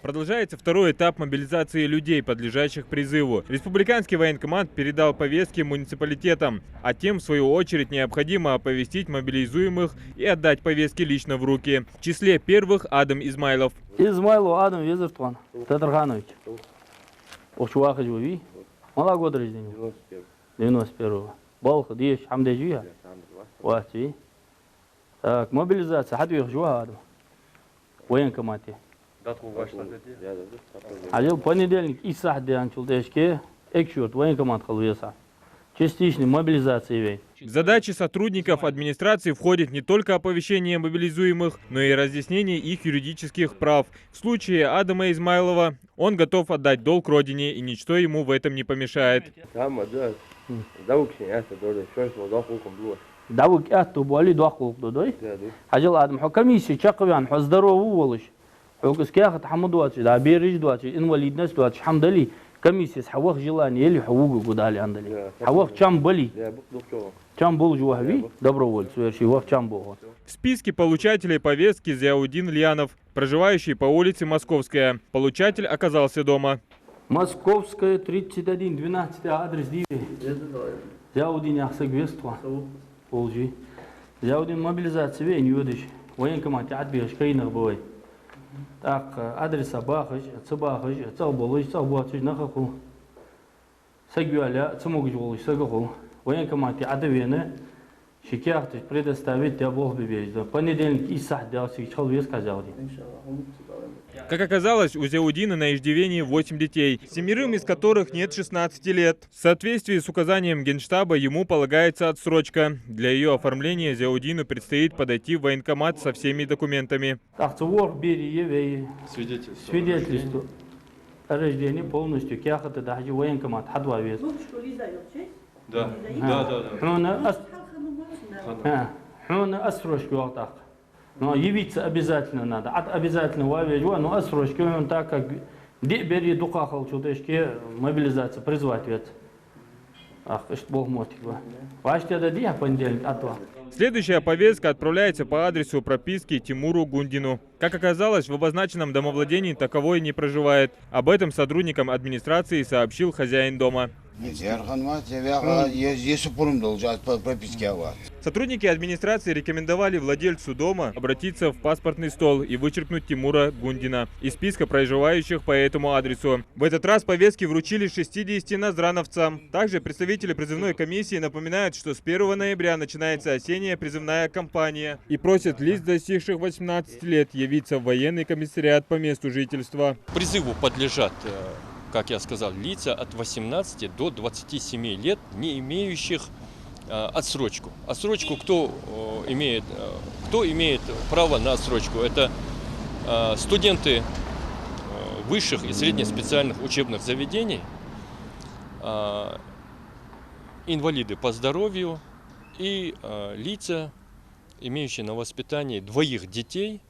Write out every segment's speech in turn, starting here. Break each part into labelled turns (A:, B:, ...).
A: Продолжается второй этап мобилизации людей, подлежащих призыву. Республиканский военкомат передал повестки муниципалитетам, а тем, в свою очередь, необходимо оповестить мобилизуемых и отдать повестки лично в руки. В числе первых Адам Измайлов.
B: Измайлов Адам Везертван Татрханович. Охчуахаджуви. Мала год рождения? 91-го. Балха, Диеш, Хамдежуя? Вахти. Так, мобилизация. Хадвих жуа Адам. Военкомате. Ажил понедельник и сахди анчулдешке. Экшурт, военкомат халвеса. Частичной мобилизации.
A: В задачи сотрудников администрации входит не только оповещение мобилизуемых, но и разъяснение их юридических прав. В случае Адама Измайлова он готов отдать долг родине, и ничто ему в этом не помешает.
B: Давук эту боли дохлук додой. Ажил Адам хокамиси чаквян здорову волш. Хокскях тхамдуат да бериж дуат инвалидность дуат хамдали. Комиссия حوخ желание или حقوق гудали андали. حوخ чам боли. Чам был жуахви добровольц верши вах чам был.
A: В списке получателей повестки Зиаудин Льянов, проживающий по улице Московская. Получатель оказался дома.
B: Московская 31 12 адрес диви. Зиаудин яхсак вества. Полжи. Зиаудин мобилизация вен юдиш. Военкомат отбеж кайнах бой. Так, адреса бахаш, цабахаш, цалболыш, цалбуатыш, нахаху. Сагюаля, цамогжолыш, сагаху. Военкомате адавены, шикяхтыш предоставить для Бог бебежда. Понедельник и сахт дялся, чал вес казалди.
A: Как оказалось, у Зиаудина на иждивении 8 детей, 7 из которых нет 16 лет. В соответствии с указанием Генштаба ему полагается отсрочка. Для ее оформления Зиаудину предстоит подойти в военкомат со всеми документами.
B: Свидетельство о рождении полностью. Кяхата даже военкомат. Хадва вес.
C: Да.
B: Хуна отсрочку валтах. Но явиться обязательно надо. От обязательного авиажа, но отсрочки он так как бери духахал чудешки мобилизация призвать вет. Ах, что Бог мотик бы. Ваш тогда день понедельник отва.
A: Следующая повестка отправляется по адресу прописки Тимуру Гундину. Как оказалось, в обозначенном домовладении таковой не проживает. Об этом сотрудникам администрации сообщил хозяин дома. Сотрудники администрации рекомендовали владельцу дома обратиться в паспортный стол и вычеркнуть Тимура Гундина из списка проживающих по этому адресу. В этот раз повестки вручили 60 назрановцам. Также представители призывной комиссии напоминают, что с 1 ноября начинается осенняя призывная кампания и просят лиц, достигших 18 лет, явиться в военный комиссариат по месту жительства.
D: Призыву подлежат, как я сказал, лица от 18 до 27 лет, не имеющих отсрочку. Отсрочку кто имеет право на отсрочку? Это студенты высших и средних специальных учебных заведений, инвалиды по здоровью и лица, имеющие на воспитании двоих детей,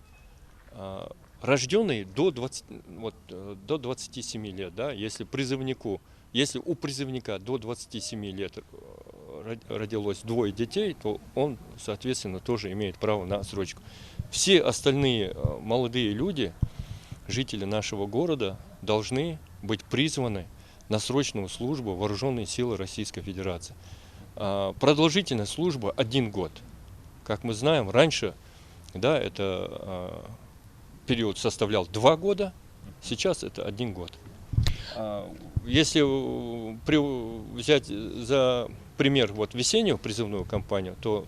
D: рожденные до 27 лет, да, если у призывника до 27 лет родилось двое детей, то он, соответственно, тоже имеет право на отсрочку. Все остальные молодые люди, жители нашего города, должны быть призваны на срочную службу в Вооруженные силы Российской Федерации. Продолжительность службы 1 год. Как мы знаем, раньше, да, это период составлял 2 года, сейчас это 1 год. Если взять за пример весеннюю призывную кампанию, то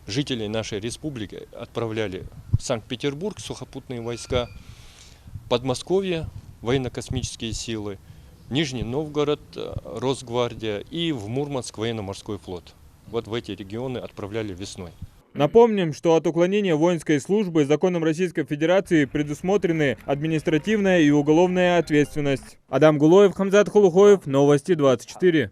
D: жители нашей республики отправляли в Санкт-Петербург сухопутные войска, Подмосковье военно-космические силы, Нижний Новгород Росгвардия и в Мурманск военно-морской флот. Вот в эти регионы отправляли весной.
A: Напомним, что от уклонения воинской службы законом Российской Федерации предусмотрены административная и уголовная ответственность. Адам Гулоев, Хамзат Хулухоев, Новости 24.